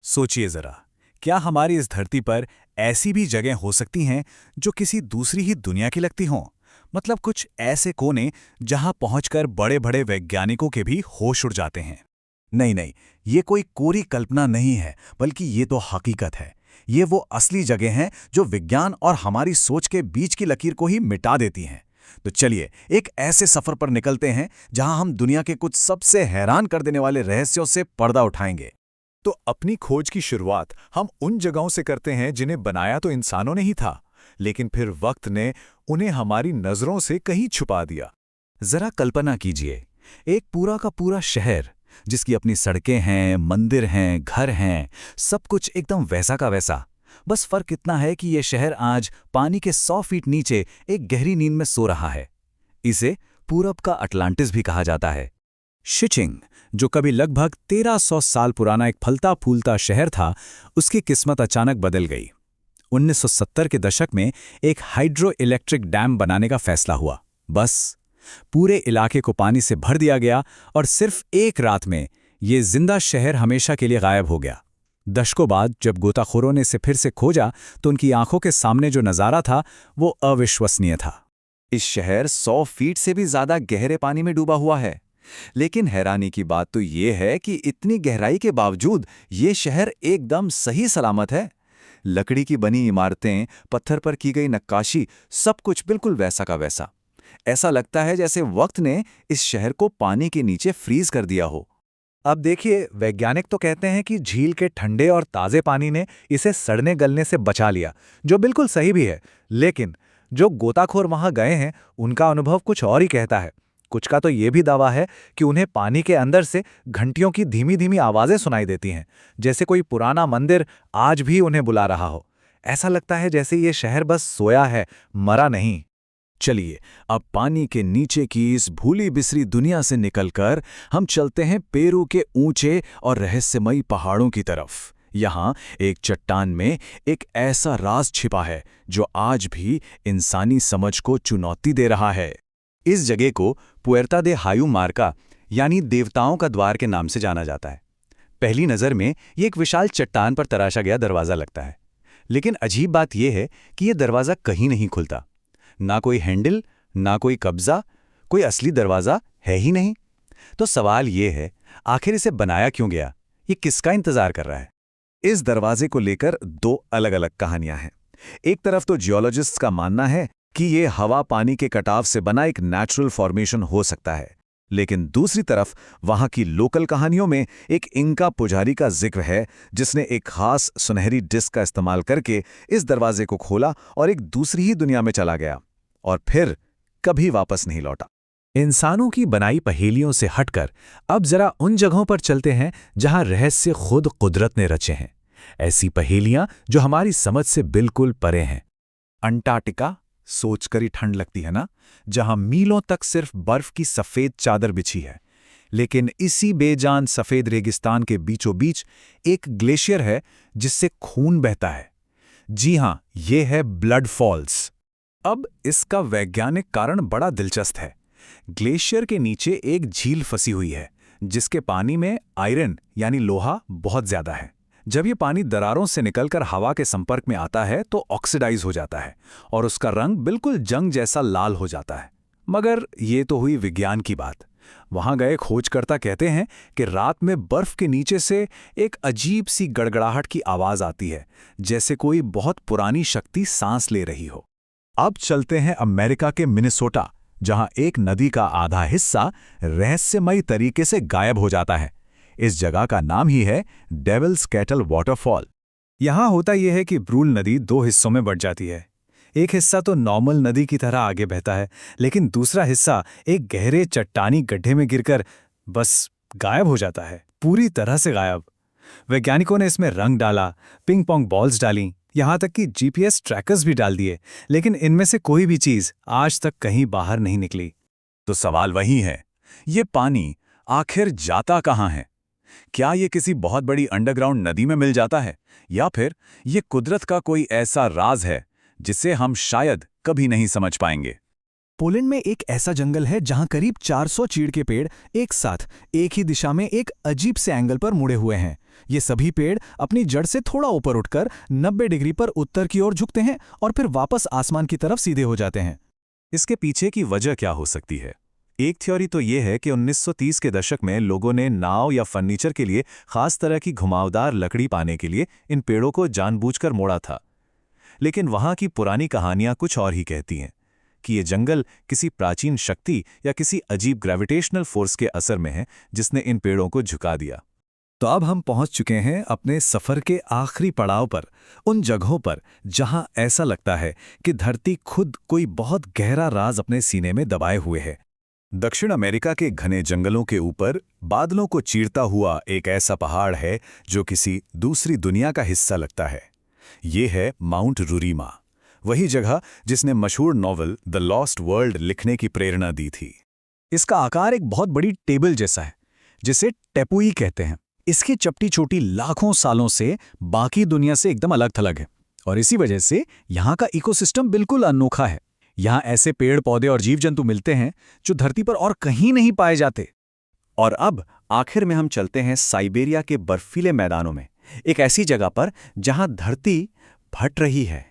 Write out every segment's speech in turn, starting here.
सोचिए जरा, क्या हमारी इस धरती पर ऐसी भी जगह हो सकती हैं जो किसी दूसरी ही दुनिया की लगती हों? मतलब कुछ ऐसे कोने जहां पहुंचकर बड़े-बड़े वैज्ञानिकों के भी होश उड़ जाते हैं। नहीं नहीं, ये कोई कोरी कल्पना नहीं है, बल्कि ये तो हकीकत है। ये वो असली जगह हैं जो विज्ञान और हमारी सोच के बीच की लकीर को ही मिटा देती हैं। तो चलिए एक ऐसे सफर पर निकलते हैं जहां हम दुनिया के कुछ सबसे हैरान कर देने वाले रहस्यों से पर्दा उठाएंगे। तो अपनी खोज की शुरुआत हम उन जगहों से करते हैं जिन्हें बनाया तो इंसानों ने ही था, लेकिन फिर वक्त ने उन्हें हमारी नजरों से कहीं छुपा दिया। जरा कल्पना कीजिए, एक पूरा का पूरा शहर जिसकी अपनी सड़कें हैं, मंदिर हैं, घर हैं, सब कुछ एकदम वैसा का वैसा। बस फर्क इतना है कि ये शहर आज पानी के 100 फीट नीचे एक गहरी नींद में सो रहा है। इसे पूरब का अटलांटिस भी कहा जाता है। शिचिंग, जो कभी लगभग 1300 साल पुराना एक फलता फूलता शहर था, उसकी किस्मत अचानक बदल गई। 1970 के दशक में एक हाइड्रो इलेक्ट्रिक डैम बनाने का फैसला हुआ। बस पूरे इलाके को पानी से भर दिया गया और सिर्फ एक रात में ये जिंदा शहर हमेशा के लिए गायब हो गया। दशकों बाद जब गोताखोरों ने इसे फिर से खोजा तो उनकी आंखों के सामने जो नज़ारा था वो अविश्वसनीय था। इस शहर 100 फीट से भी ज्यादा गहरे पानी में डूबा हुआ है। लेकिन हैरानी की बात तो ये है कि इतनी गहराई के बावजूद ये शहर एकदम सही सलामत है। लकड़ी की बनी इमारतें, पत्थर पर की गई नक्काशी, सब कुछ बिल्कुल वैसा का वैसा। ऐसा लगता है जैसे वक्त ने इस शहर को पानी के नीचे फ्रीज कर दिया हो। अब देखिए, वैज्ञानिक तो कहते हैं कि झील के ठंडे और ताज़े पानी ने इसे सड़ने गलने से बचा लिया, जो बिल्कुल सही भी है। लेकिन जो गोताखोर वहां गए हैं उनका अनुभव कुछ और ही कहता है। कुछ का तो ये भी दावा है कि उन्हें पानी के अंदर से घंटियों की धीमी धीमी आवाज़ें सुनाई देती हैं, जैसे कोई पुराना मंदिर आज भी उन्हें बुला रहा हो। ऐसा लगता है जैसे ये शहर बस सोया है, मरा नहीं। चलिए अब पानी के नीचे की इस भूली बिसरी दुनिया से निकलकर हम चलते हैं पेरू के ऊंचे और रहस्यमयी पहाड़ों की तरफ। यहाँ एक चट्टान में एक ऐसा राज छिपा है जो आज भी इंसानी समझ को चुनौती दे रहा है। इस जगह को पुएर्ता दे हायू मार्का यानी देवताओं का द्वार के नाम से जाना जाता है। पहली नज़र में ये एक विशाल चट्टान पर तराशा गया दरवाज़ा लगता है, लेकिन अजीब बात यह है कि यह दरवाज़ा कहीं नहीं खुलता। ना कोई हैंडल, ना कोई कब्जा, कोई असली दरवाज़ा है ही नहीं। तो सवाल ये है, आखिर इसे बनाया क्यों गया? ये किसका इंतज़ार कर रहा है? इस दरवाजे को लेकर दो अलग अलग कहानियां हैं। एक तरफ तो जियोलॉजिस्ट्स का मानना है कि ये हवा पानी के कटाव से बना एक नेचुरल फॉर्मेशन हो सकता है, लेकिन दूसरी तरफ वहां की लोकल कहानियों में एक इंका पुजारी का जिक्र है जिसने एक खास सुनहरी डिस्क का इस्तेमाल करके इस दरवाजे को खोला और एक दूसरी ही दुनिया में चला गया और फिर कभी वापस नहीं लौटा। इंसानों की बनाई पहेलियों से हटकर अब जरा उन जगहों पर चलते हैं जहां रहस्य खुद कुदरत ने रचे हैं। ऐसी पहेलियां जो हमारी समझ से बिल्कुल परे हैं। अंटार्कटिका, सोचकर ही ठंड लगती है ना, जहां मीलों तक सिर्फ बर्फ की सफेद चादर बिछी है। लेकिन इसी बेजान सफेद रेगिस्तान के बीचों बीच एक ग्लेशियर है जिससे खून बहता है। जी हां, ये है ब्लड फॉल्स। अब इसका वैज्ञानिक कारण बड़ा दिलचस्प है। ग्लेशियर के नीचे एक झील फंसी हुई है जिसके पानी में आयरन यानी लोहा बहुत ज्यादा है। जब ये पानी दरारों से निकलकर हवा के संपर्क में आता है तो ऑक्सीडाइज हो जाता है और उसका रंग बिल्कुल जंग जैसा लाल हो जाता है। मगर ये तो हुई विज्ञान की बात। वहां गए खोजकर्ता कहते हैं कि रात में बर्फ के नीचे से एक अजीब सी गड़गड़ाहट की आवाज आती है, जैसे कोई बहुत पुरानी शक्ति सांस ले रही हो। अब चलते हैं अमेरिका के मिनेसोटा, जहां एक नदी का आधा हिस्सा रहस्यमयी तरीके से गायब हो जाता है। इस जगह का नाम ही है डेविल्स कैटल वाटरफॉल। यहां होता यह है कि ब्रूल नदी दो हिस्सों में बंट जाती है। एक हिस्सा तो नॉर्मल नदी की तरह आगे बहता है, लेकिन दूसरा हिस्सा एक गहरे चट्टानी गड्ढे में गिरकर बस गायब हो जाता है, पूरी तरह से गायब। वैज्ञानिकों ने इसमें रंग डाला, पिंग पोंग बॉल्स डाली, यहां तक कि जीपीएस ट्रैकर्स भी डाल दिए, लेकिन इनमें से कोई भी चीज आज तक कहीं बाहर नहीं निकली। तो सवाल वही है, ये पानी आखिर जाता कहां है? क्या ये किसी बहुत बड़ी अंडरग्राउंड नदी में मिल जाता है, या फिर ये कुदरत का कोई ऐसा राज है जिसे हम शायद कभी नहीं समझ पाएंगे? पोलैंड में एक ऐसा जंगल है जहां करीब 400 चीड़ के पेड़ एक साथ एक ही दिशा में एक अजीब से एंगल पर मुड़े हुए हैं। ये सभी पेड़ अपनी जड़ से थोड़ा ऊपर उठकर 90 डिग्री पर उत्तर की ओर झुकते हैं और फिर वापस आसमान की तरफ सीधे हो जाते हैं। इसके पीछे की वजह क्या हो सकती है? एक थ्योरी तो ये है कि 1930 के दशक में लोगों ने नाव या फर्नीचर के लिए खास तरह की घुमावदार लकड़ी पाने के लिए इन पेड़ों को जानबूझकर मोड़ा था। लेकिन वहाँ की पुरानी कहानियाँ कुछ और ही कहती हैं कि ये जंगल किसी प्राचीन शक्ति या किसी अजीब ग्रेविटेशनल फोर्स के असर में है जिसने इन पेड़ों को झुका दिया। तो अब हम पहुंच चुके हैं अपने सफर के आखिरी पड़ाव पर, उन जगहों पर जहां ऐसा लगता है कि धरती खुद कोई बहुत गहरा राज अपने सीने में दबाए हुए है। दक्षिण अमेरिका के घने जंगलों के ऊपर बादलों को चीरता हुआ एक ऐसा पहाड़ है जो किसी दूसरी दुनिया का हिस्सा लगता है। ये है माउंट रोराइमा, वही जगह जिसने मशहूर नॉवल द लॉस्ट वर्ल्ड लिखने की प्रेरणा दी थी। इसका आकार एक बहुत बड़ी टेबल जैसा है, जिसे टेपुई कहते हैं। इसकी चपटी चोटी लाखों सालों से बाकी दुनिया से एकदम अलग थलग है और इसी वजह से यहाँ का इकोसिस्टम बिल्कुल अनोखा है। यहाँ ऐसे पेड़ पौधे और जीव जंतु मिलते हैं जो धरती पर और कहीं नहीं पाए जाते। और अब आखिर में हम चलते हैं साइबेरिया के बर्फीले मैदानों में, एक ऐसी जगह पर जहां धरती फट रही है।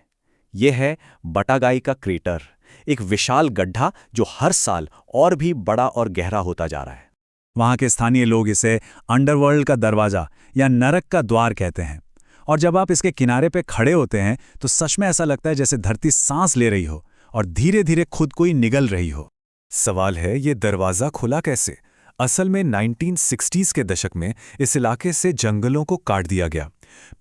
यह है बटागाई का क्रेटर, एक विशाल गड्ढा जो हर साल और भी बड़ा और गहरा होता जा रहा है। वहाँ के स्थानीय लोग इसे अंडरवर्ल्ड का दरवाजा या नरक का द्वार कहते हैं। और जब आप इसके किनारे पे खड़े होते हैं तो सच में ऐसा लगता है जैसे धरती सांस ले रही हो और धीरे धीरे खुद को ही निगल रही हो। सवाल है, ये दरवाज़ा खुला कैसे? असल में 1960s के दशक में इस इलाके से जंगलों को काट दिया गया।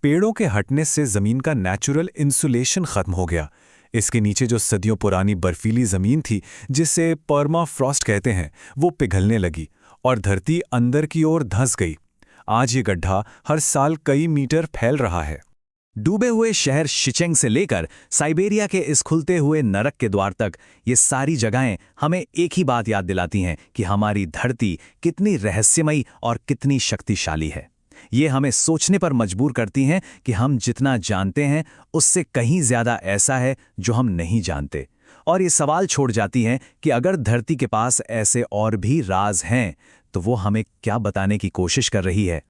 पेड़ों के हटने से ज़मीन का नेचुरल इंसुलेशन ख़त्म हो गया। इसके नीचे जो सदियों पुरानी बर्फीली ज़मीन थी, जिसे परमाफ्रॉस्ट कहते हैं, वो पिघलने लगी और धरती अंदर की ओर धंस गई। आज ये गड्ढा हर साल कई मीटर फैल रहा है। डूबे हुए शहर शिचेंग से लेकर साइबेरिया के इस खुलते हुए नरक के द्वार तक, ये सारी जगहें हमें एक ही बात याद दिलाती हैं कि हमारी धरती कितनी रहस्यमयी और कितनी शक्तिशाली है। ये हमें सोचने पर मजबूर करती हैं कि हम जितना जानते हैं उससे कहीं ज़्यादा ऐसा है जो हम नहीं जानते। और ये सवाल छोड़ जाती हैं कि अगर धरती के पास ऐसे और भी राज हैं तो वो हमें क्या बताने की कोशिश कर रही है।